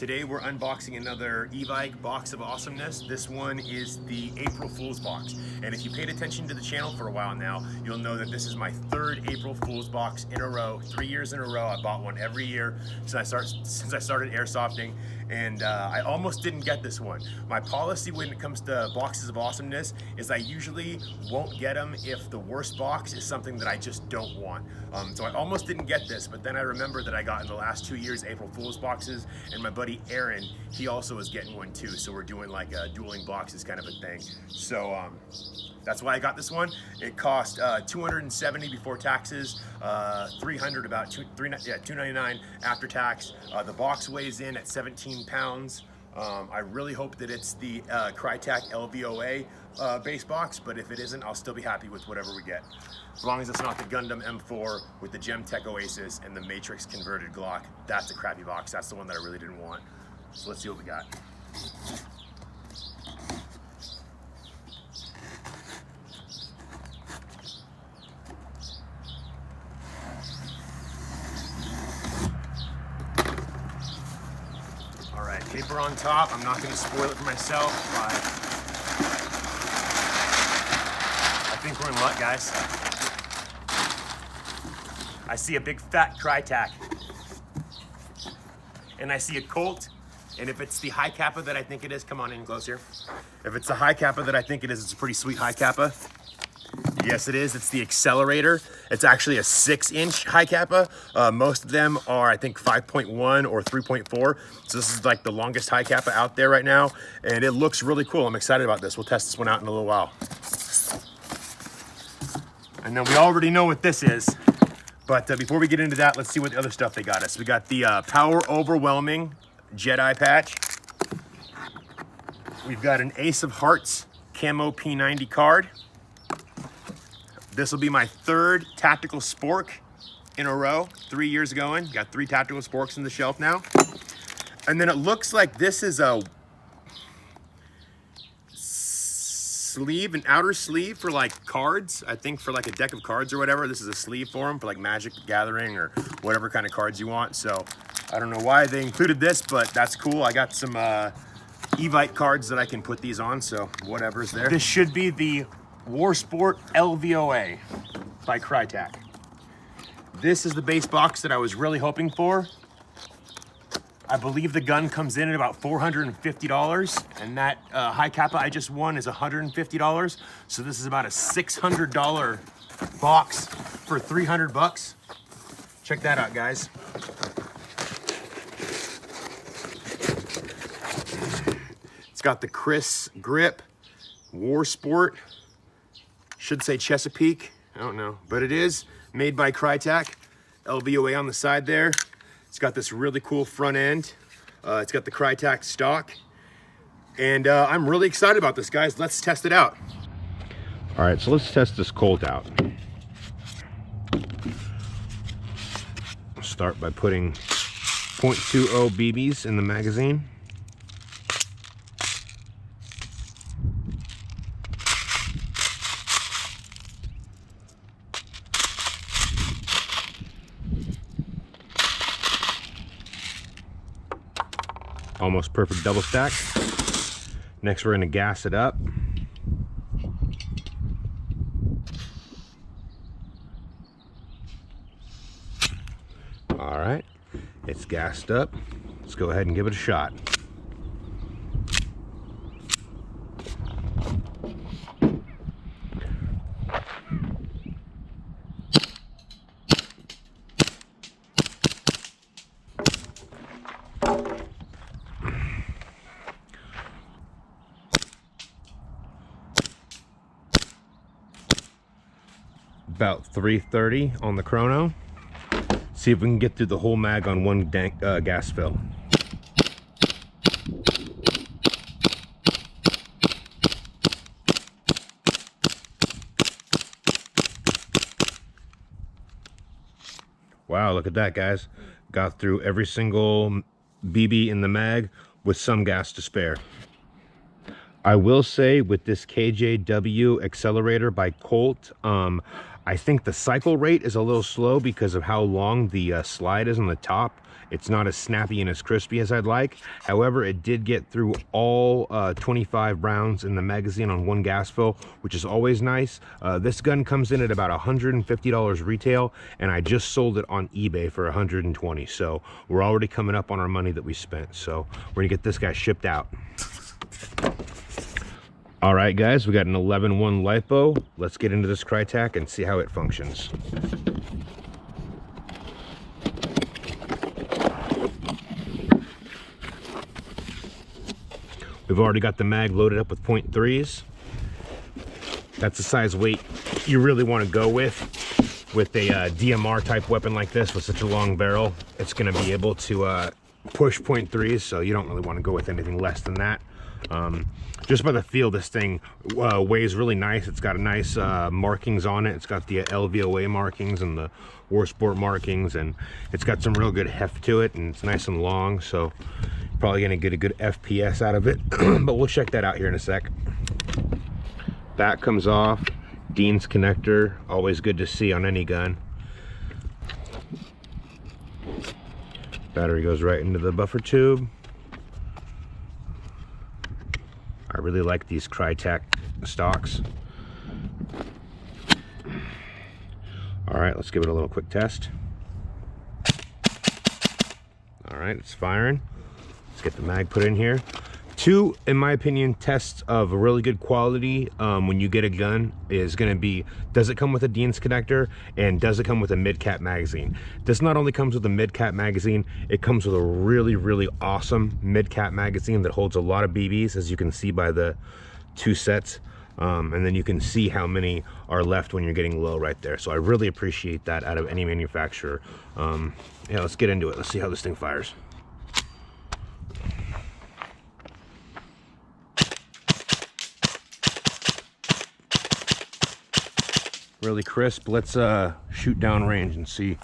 Today we're unboxing another Evike box of awesomeness. This one is the April Fool's box. And if you paid attention to the channel for a while now, you'll know that this is my third April Fool's box in a row. 3 years in a row. I bought one every year since I started airsofting. And I almost didn't get this one. My policy when it comes to boxes of awesomeness is I usually won't get them if the worst box is something that I just don't want. So I almost didn't get this, but then I remember that I got in the last 2 years April Fool's boxes, and my buddy Aaron, he also is getting one too. So we're doing like a dueling boxes kind of a thing. So that's why I got this one. It cost $270 before taxes, $300 about $299 after tax. The box weighs in at 17 pounds. I really hope that it's the Crytek LVOA base box, but if it isn't, I'll still be happy with whatever we get. As long as it's not the Gundam M4 with the Gemtech Oasis and the Matrix converted Glock. That's a crappy box. That's the one that I really didn't want. So let's see what we got. All right, paper on top. I'm not going to spoil it for myself, but I think we're in luck, guys. I see a big fat Crytek, and I see a Colt, and if it's the high kappa that I think it is, come on in close here. If it's the high kappa that I think it is, it's a pretty sweet high kappa. Yes, it is. It's the Accelerator. It's actually a 6-inch high kappa. Most of them are, I think, 5.1 or 3.4. So this is like the longest high kappa out there right now, and it looks really cool. I'm excited about this. We'll test this one out in a little while. And then we already know what this is. But before we get into that, let's see what the other stuff they got us. We got the Power Overwhelming Jedi patch. We've got an Ace of Hearts Camo P90 card. This will be my third tactical spork in a row, 3 years going. Got 3 tactical sporks in the shelf now. And then it looks like this is a sleeve, an outer sleeve for like cards. I think for like a deck of cards or whatever. This is a sleeve for them for like Magic the Gathering or whatever kind of cards you want. So I don't know why they included this, but that's cool. I got some Evike cards that I can put these on, so whatever's there. This should be the Warsport LVOA by Crytek. This is the base box that I was really hoping for. I believe the gun comes in at about $450, and that high kappa I just won is $150. So this is about a $600 box for 300 bucks. Check that out, guys. It's got the Chris grip, Warsport. Should say Chesapeake, I don't know, but it is made by Crytek. LVOA on the side there. It's got this really cool front end. It's got the Crytek stock. And I'm really excited about this, guys. Let's test it out. All right, so let's test this Colt out. Start by putting .20 BBs in the magazine. Almost perfect double stack. Next, we're going to gas it up. All right, it's gassed up. Let's go ahead and give it a shot. About 330 on the chrono. See if we can get through the whole mag on one gas fill. Wow, look at that, guys. Got through every single BB in the mag with some gas to spare. I will say with this KJW Accelerator by Colt, I think the cycle rate is a little slow because of how long the slide is on the top. It's not as snappy and as crispy as I'd like. However, it did get through all 25 rounds in the magazine on one gas fill, which is always nice. This gun comes in at about $150 retail, and I just sold it on eBay for $120. So we're already coming up on our money that we spent. So we're gonna get this guy shipped out. All right, guys, we got an 11-1 LiPo. Let's get into this Crytac and see how it functions. We've already got the mag loaded up with .3s. That's the size weight you really want to go with a DMR type weapon like this with such a long barrel. It's going to be able to push .3s, so you don't really want to go with anything less than that. Just by the feel, this thing weighs really nice. It's got a nice markings on it. It's got the LVOA markings and the War Sport markings, and it's got some real good heft to it, and it's nice and long, so probably gonna get a good FPS out of it. But we'll check that out here in a sec. Back comes off. Dean's connector, always good to see on any gun. Battery goes right into the buffer tube. I really like these Crytac stocks. All right, let's give it a little quick test. All right, it's firing. Let's get the mag put in here. Two, in my opinion, tests of really good quality when you get a gun is going to be, does it come with a Dean's connector, and does it come with a mid-cap magazine? This not only comes with a mid-cap magazine, it comes with a really, really awesome mid-cap magazine that holds a lot of BBs, as you can see by the two sets. And then you can see how many are left when you're getting low right there. So I really appreciate that out of any manufacturer. Yeah, let's get into it. Let's see how this thing fires. Really crisp. Let's shoot down range and see.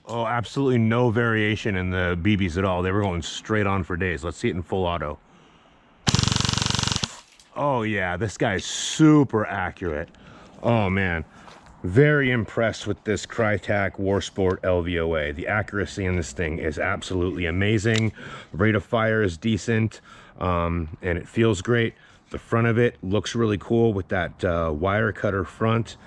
Oh, absolutely no variation in the BBs at all. They were going straight on for days. Let's see it in full auto. Oh yeah, this guy's super accurate. Oh man, very impressed with this Crytac War Sport LVOA. The accuracy in this thing is absolutely amazing. Rate of fire is decent, and it feels great. The front of it looks really cool with that wire cutter front.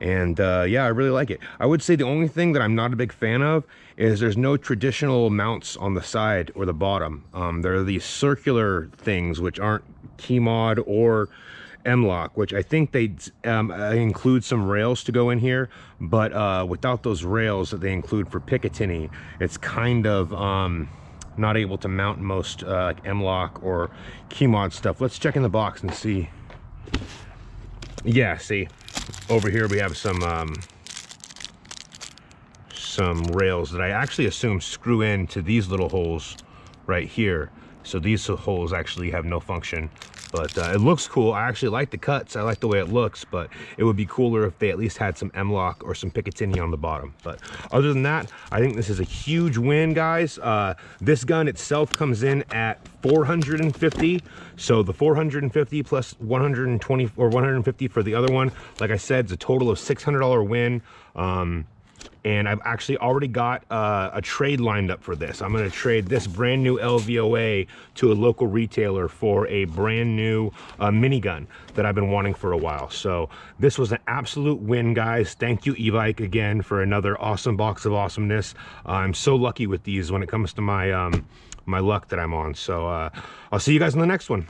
And yeah, I really like it. I would say the only thing that I'm not a big fan of is there's no traditional mounts on the side or the bottom. There are these circular things which aren't key mod or M-lock, which I think they include some rails to go in here, but without those rails that they include for Picatinny, it's kind of not able to mount most like M-lock or key mod stuff. Let's check in the box and see. Yeah, see, over here we have some rails that I actually assume screw into these little holes right here. So these holes actually have no function, but it looks cool. I actually like the cuts. I like the way it looks, but it would be cooler if they at least had some M-lock or some Picatinny on the bottom. But other than that, I think this is a huge win, guys. This gun itself comes in at $450. So the $450 plus 120 or 150 for the other one, like I said, it's a total of $600 win. And I've actually already got a trade lined up for this. I'm going to trade this brand new LVOA to a local retailer for a brand new minigun that I've been wanting for a while. So this was an absolute win, guys. Thank you, Evike, again for another awesome box of awesomeness. I'm so lucky with these when it comes to my my luck that I'm on. So I'll see you guys in the next one.